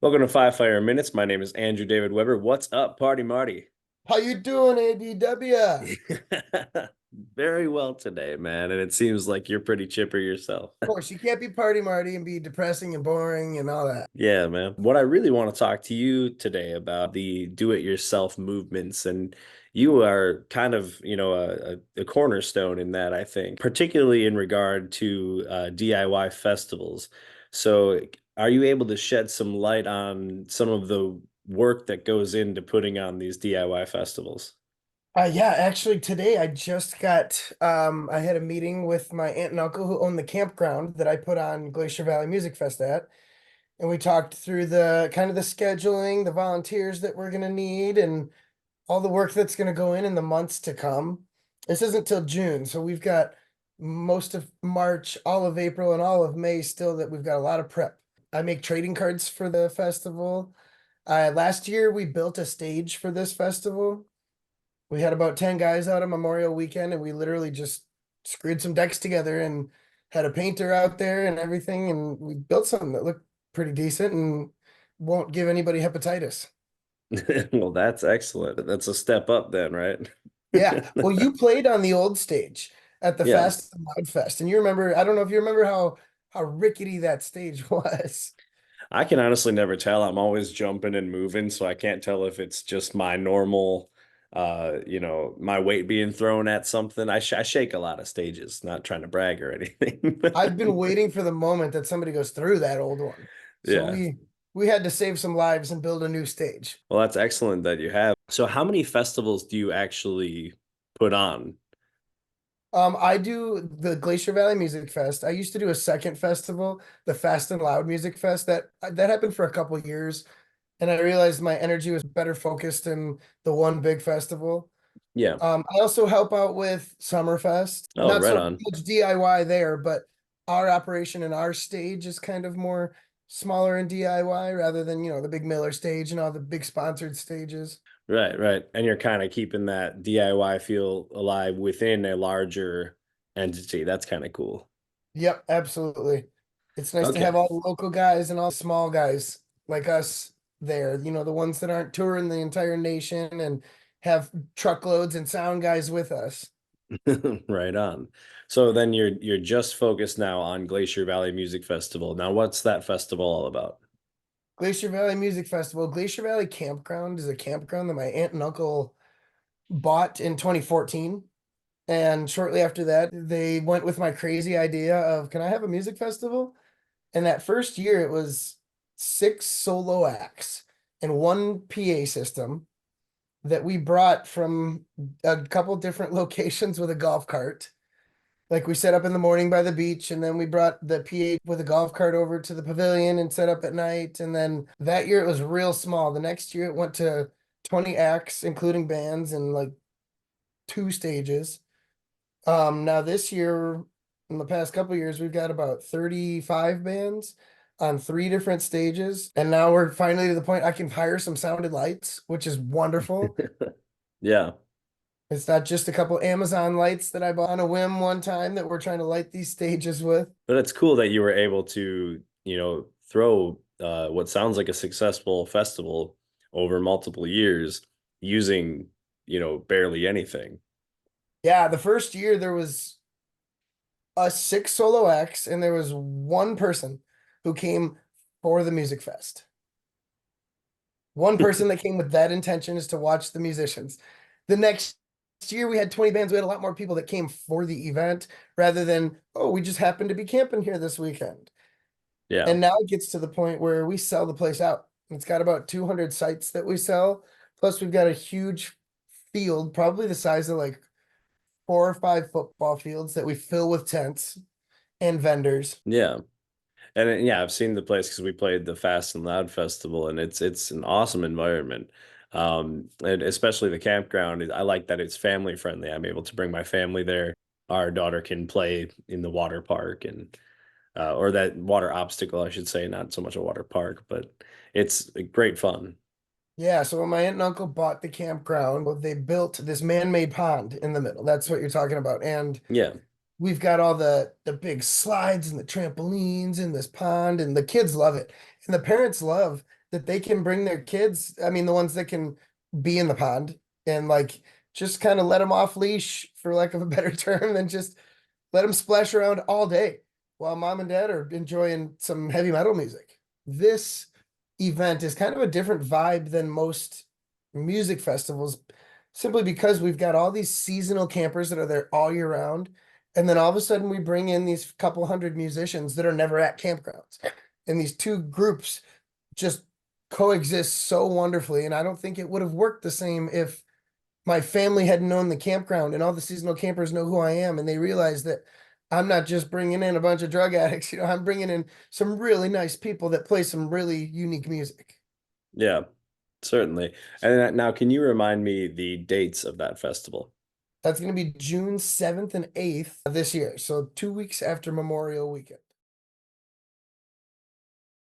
Welcome to Five Fire Minutes. My name is Andrew David Weber. What's up, Party Marty? How you doing, ADW? Very well today, man. And it seems like you're pretty chipper yourself. Of course, you can't be Party Marty and be depressing and boring and all that. Yeah, man. What I really want to talk to you today about the do-it-yourself movements, and you are kind of, a cornerstone in that, I think, particularly in regard to DIY festivals. So, are you able to shed some light on some of the work that goes into putting on these DIY festivals? Yeah, actually today I had a meeting with my aunt and uncle who own the campground that I put on Glacier Valley Music Fest at. And we talked through the kind of the scheduling, the volunteers that we're gonna need, and all the work that's gonna go in the months to come. This isn't till June, so we've got most of March, all of April, and all of May still that we've got a lot of prep. I make trading cards for the festival. Last year we built a stage for this festival. We had about 10 guys out on Memorial Weekend, and we literally just screwed some decks together and had a painter out there and everything, and we built something that looked pretty decent and won't give anybody hepatitis. Well, that's excellent. That's a step up then, right? Yeah. Well, you played on the old stage at the Yeah. Fast and Loud Fest, and you remember, I don't know if you remember how rickety that stage was. I can honestly never tell. I'm always jumping and moving, so I can't tell if it's just my normal, my weight being thrown at something. I shake a lot of stages, not trying to brag or anything. I've been waiting for the moment that somebody goes through that old one. So Yeah. we had to save some lives and build a new stage. Well, that's excellent that you have. So how many festivals do you actually put on? I do the Glacier Valley Music Fest. I used to do a second festival, the Fast and Loud Music Fest. That happened for a couple years, and I realized my energy was better focused in the one big festival. Yeah. I also help out with Summerfest. Oh, Not right so on. much DIY there, but our operation and our stage is kind of more smaller in DIY rather than, the big Miller stage and all the big sponsored stages. Right, right. And you're kind of keeping that DIY feel alive within a larger entity. That's kind of cool. Yep, absolutely. It's nice to have Okay. all the local guys and all the small guys like us there, the ones that aren't touring the entire nation and have truckloads and sound guys with us. Right on. So then you're just focused now on Glacier Valley Music Festival. Now, what's that festival all about? Glacier Valley Music Festival. Glacier Valley Campground is a campground that my aunt and uncle bought in 2014. And shortly after that, they went with my crazy idea of, can I have a music festival? And that first year, it was six solo acts and one PA system that we brought from a couple different locations with a golf cart. Like we set up in the morning by the beach, and then we brought the PA with a golf cart over to the pavilion and set up at night. And then that year it was real small. The next year it went to 20 acts, including bands and like two stages. Now this year, in the past couple years, we've got about 35 bands on three different stages. And now we're finally to the point I can hire some sounded lights, which is wonderful. Yeah. It's not just a couple Amazon lights that I bought on a whim one time that we're trying to light these stages with. But it's cool that you were able to, throw what sounds like a successful festival over multiple years using, barely anything. Yeah, the first year there was us six solo acts, and there was one person who came for the music fest. One person that came with that intention is to watch the musicians. The next year we had 20 bands. We had a lot more people that came for the event rather than, oh, we just happened to be camping here this weekend. Yeah. And now it gets to the point where we sell the place out. It's got about 200 sites that we sell. Plus, we've got a huge field, probably the size of like 4 or 5 football fields that we fill with tents and vendors. Yeah. And yeah, I've seen the place because we played the Fast and Loud Festival, and it's an awesome environment. And especially the campground. I like that it's family friendly. I'm able to bring my family there. Our daughter can play in the water park and or that water obstacle, I should say, not so much a water park, but it's great fun. Yeah, so when my aunt and uncle bought the campground, well, they built this man-made pond in the middle. That's what you're talking about. And Yeah. we've got all the big slides and the trampolines in this pond, and the kids love it. And the parents love that they can bring their kids. I mean, the ones that can be in the pond and like just kind of let them off leash, for lack of a better term, and just let them splash around all day while mom and dad are enjoying some heavy metal music. This event is kind of a different vibe than most music festivals, simply because we've got all these seasonal campers that are there all year round. And then all of a sudden, we bring in these couple hundred musicians that are never at campgrounds. And these two groups just coexist so wonderfully. And I don't think it would have worked the same if my family had known the campground and all the seasonal campers know who I am and they realize that I'm not just bringing in a bunch of drug addicts, I'm bringing in some really nice people that play some really unique music. Yeah, certainly. And now, can you remind me the dates of that festival? That's going to be June 7th and 8th this year. So 2 weeks after Memorial Weekend.